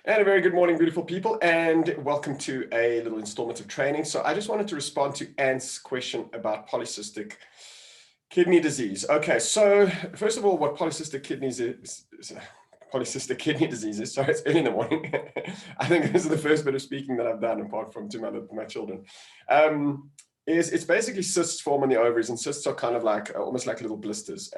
And a very good morning, beautiful people, and welcome to a little installment of training. So I just wanted to respond to Ant's question about polycystic kidney disease. Okay, so first of all, what polycystic kidneys is polycystic kidney disease is. Sorry, it's early in the morning. I think this is the first bit of speaking that I've done, apart from to my children. It's basically cysts form on the ovaries, and cysts are kind of like almost like little blisters.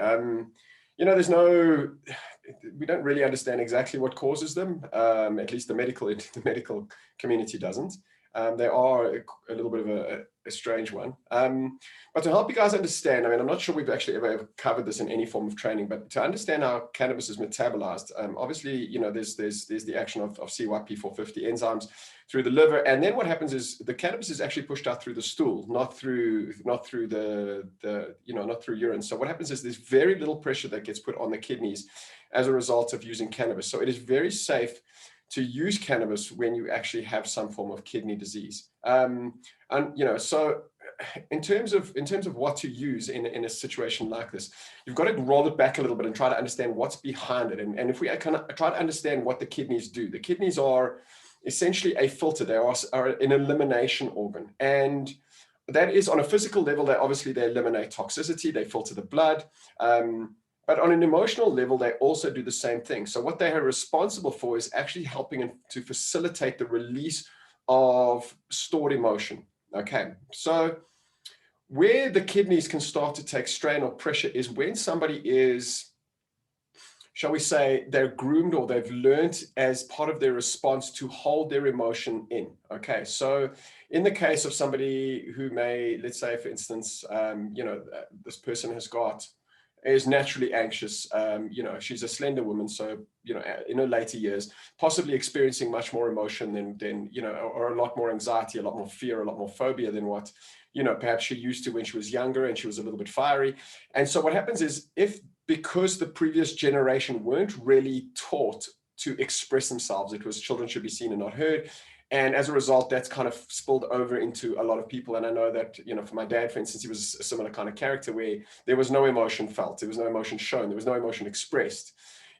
We don't really understand exactly what causes them. At least the medical community doesn't. They are a little bit of a strange one. But to help you guys understand, I'm not sure we've actually ever covered this in any form of training, but to understand how cannabis is metabolized, obviously, there's the action of CYP450 enzymes through the liver, and then what happens is the cannabis is actually pushed out through the stool, not through urine. So what happens is there's very little pressure that gets put on the kidneys as a result of using cannabis. So it is very safe to use cannabis when you actually have some form of kidney disease. So in terms of what to use in a situation like this, you've got to roll it back a little bit and try to understand what's behind it. And if we kind of try to understand what the kidneys do, the kidneys are essentially a filter. They are an elimination organ. And that is on a physical level, they eliminate toxicity, they filter the blood. But on an emotional level, they also do the same thing. So what they are responsible for is actually helping to facilitate the release of stored emotion. Okay, so where the kidneys can start to take strain or pressure is when somebody is, shall we say, they're groomed or they've learned as part of their response to hold their emotion in. Okay, so in the case of somebody who may, let's say, for instance, this person is naturally anxious. She's a slender woman, so in her later years, possibly experiencing much more emotion than or a lot more anxiety, a lot more fear, a lot more phobia than what perhaps she used to when she was younger and she was a little bit fiery. And so what happens is, because the previous generation weren't really taught to express themselves, it was children should be seen and not heard. And as a result, that's kind of spilled over into a lot of people. And I know that, for my dad, for instance, he was a similar kind of character where there was no emotion felt, there was no emotion shown, there was no emotion expressed.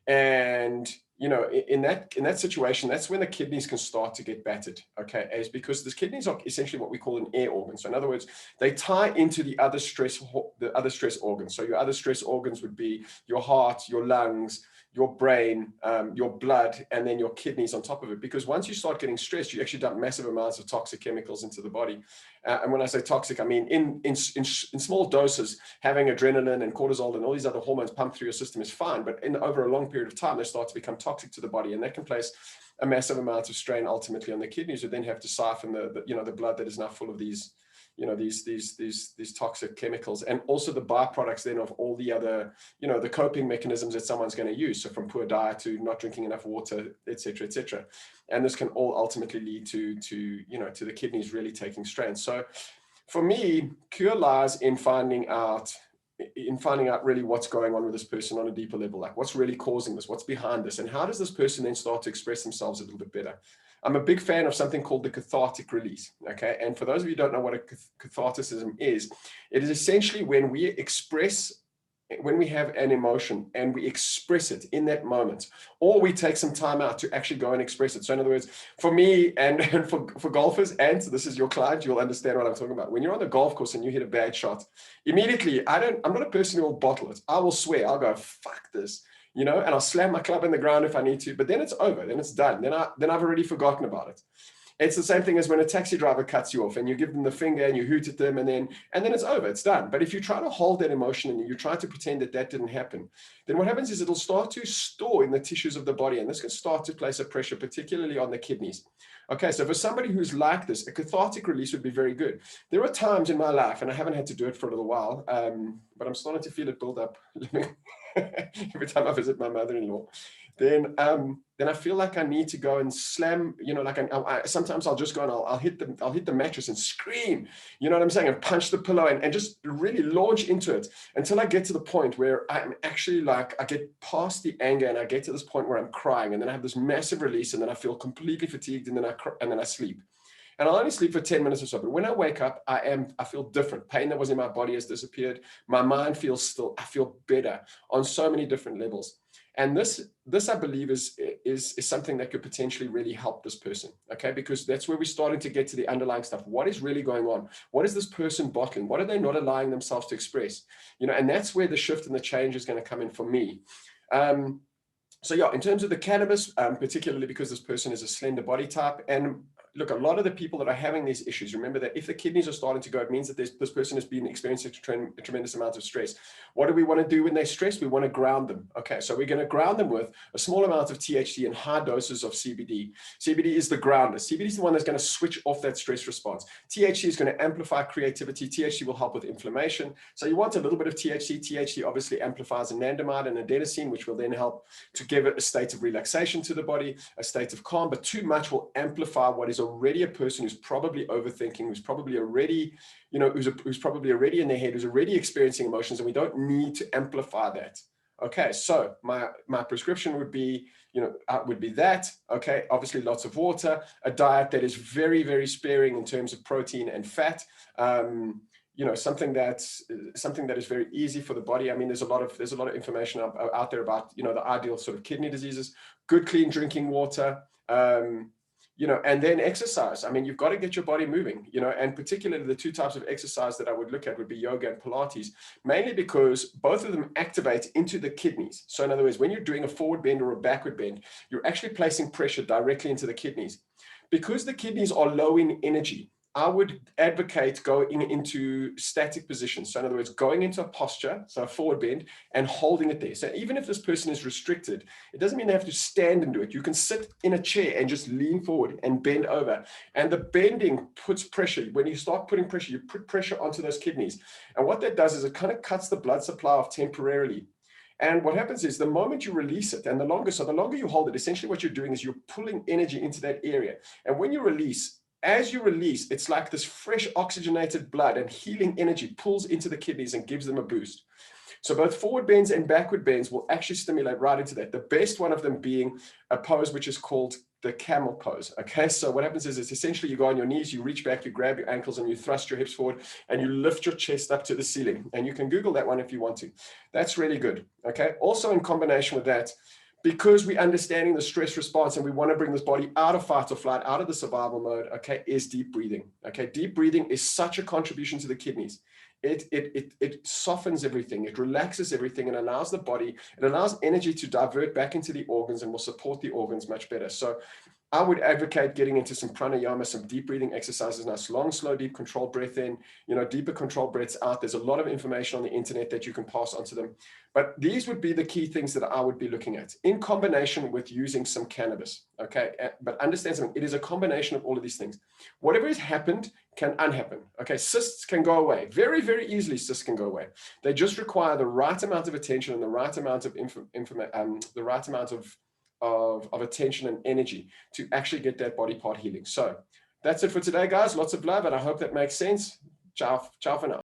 And, in that situation, that's when the kidneys can start to get battered, okay? Is because the kidneys are essentially what we call an air organ. So in other words, they tie into the other stress organs. So your other stress organs would be your heart, your lungs, your brain, your blood, and then your kidneys on top of it. Because once you start getting stressed, you actually dump massive amounts of toxic chemicals into the body. And when I say toxic, I mean in small doses, having adrenaline and cortisol and all these other hormones pumped through your system is fine. But over a long period of time, they start to become toxic to the body, and that can place a massive amount of strain ultimately on the kidneys, who then have to siphon the blood that is now full of these these toxic chemicals, and also the byproducts then of all the other, the coping mechanisms that someone's going to use. So from poor diet to not drinking enough water, etc., etc. And this can all ultimately lead to the kidneys really taking strain. So for me, cure lies in finding out really what's going on with this person on a deeper level, like what's really causing this, what's behind this, and how does this person then start to express themselves a little bit better. I'm a big fan of something called the cathartic release, okay? And for those of you who don't know what a catharticism is, it is essentially when we have an emotion and we express it in that moment, or we take some time out to actually go and express it. So in other words, for me and for golfers, and this is your client, you'll understand what I'm talking about. When you're on the golf course and you hit a bad shot, immediately, I'm not a person who will bottle it. I will swear, I'll go, fuck this. And I'll slam my club in the ground if I need to, but then it's over, then it's done. Then I've already forgotten about it. It's the same thing as when a taxi driver cuts you off and you give them the finger and you hoot at them, and then it's over, it's done. But if you try to hold that emotion and you try to pretend that didn't happen, then what happens is it'll start to store in the tissues of the body, and this can start to place a pressure, particularly on the kidneys. Okay, so for somebody who's like this, a cathartic release would be very good. There are times in my life, and I haven't had to do it for a little while, but I'm starting to feel it build up every time I visit my mother-in-law. Then I feel like I need to go and slam, sometimes I'll just go and I'll hit the mattress and scream, you know what I'm saying, and punch the pillow and just really launch into it until I get to the point where I'm actually I get past the anger and I get to this point where I'm crying, and then I have this massive release, and then I feel completely fatigued, and then I sleep. and I'll only sleep for 10 minutes or so. But when I wake up, I feel different. Pain that was in my body has disappeared. My mind feels still, I feel better on so many different levels. And this I believe is something that could potentially really help this person, okay? Because that's where we're starting to get to the underlying stuff. What is really going on? What is this person bottling? What are they not allowing themselves to express? And that's where the shift and the change is going to come in for me. So yeah, in terms of the cannabis, particularly because this person is a slender body type, and look, a lot of the people that are having these issues, remember that if the kidneys are starting to go, it means that this person has been experiencing a tremendous amount of stress. What do we want to do when they're stressed? We want to ground them. Okay, so we're going to ground them with a small amount of THC and high doses of CBD. CBD is the grounder. CBD is the one that's going to switch off that stress response. THC is going to amplify creativity. THC will help with inflammation. So you want a little bit of THC. THC obviously amplifies anandamide and adenosine, which will then help to give it a state of relaxation to the body, a state of calm, but too much will amplify what is already a person who's probably overthinking, who's probably already, who's probably already in their head, who's already experiencing emotions, and we don't need to amplify that. Okay, so my prescription would be, that, okay, obviously lots of water, a diet that is very, very sparing in terms of protein and fat, something that is very easy for the body. I mean, there's a lot of information out there about, the ideal sort of kidney diseases, good, clean drinking water, and then exercise. I mean, you've got to get your body moving, and particularly the two types of exercise that I would look at would be yoga and Pilates, mainly because both of them activate into the kidneys. So in other words, when you're doing a forward bend or a backward bend, you're actually placing pressure directly into the kidneys. Because the kidneys are low in energy, I would advocate going into static positions. So in other words, going into a posture, so a forward bend, and holding it there. So even if this person is restricted, it doesn't mean they have to stand and do it. You can sit in a chair and just lean forward and bend over. And the bending puts pressure. When you start putting pressure, you put pressure onto those kidneys. And what that does is it kind of cuts the blood supply off temporarily. And what happens is the moment you release it, and the longer you hold it, essentially what you're doing is you're pulling energy into that area. And when you release, as you release, it's like this fresh oxygenated blood and healing energy pulls into the kidneys and gives them a boost. So both forward bends and backward bends will actually stimulate right into that. The best one of them being a pose which is called the camel pose. Okay, so what happens is it's essentially you go on your knees, you reach back, you grab your ankles, and you thrust your hips forward, and you lift your chest up to the ceiling. And you can Google that one if you want to. That's really good. Okay, also in combination with that, because we're understanding the stress response and we want to bring this body out of fight or flight, out of the survival mode, okay, is deep breathing. Okay, deep breathing is such a contribution to the kidneys. It softens everything, it relaxes everything, and allows the body, it allows energy to divert back into the organs and will support the organs much better. So I would advocate getting into some pranayama, some deep breathing exercises, nice long, slow, deep controlled breath in, deeper controlled breaths out. There's a lot of information on the internet that you can pass on to them. But these would be the key things that I would be looking at in combination with using some cannabis. Okay, but understand something, it is a combination of all of these things. Whatever has happened can unhappen. Okay, cysts can go away. Very, very easily, cysts can go away. They just require the right amount of attention and the right amount of the right amount of attention and energy to actually get that body part healing. So that's it for today, guys. Lots of love, and I hope that makes sense. Ciao for now.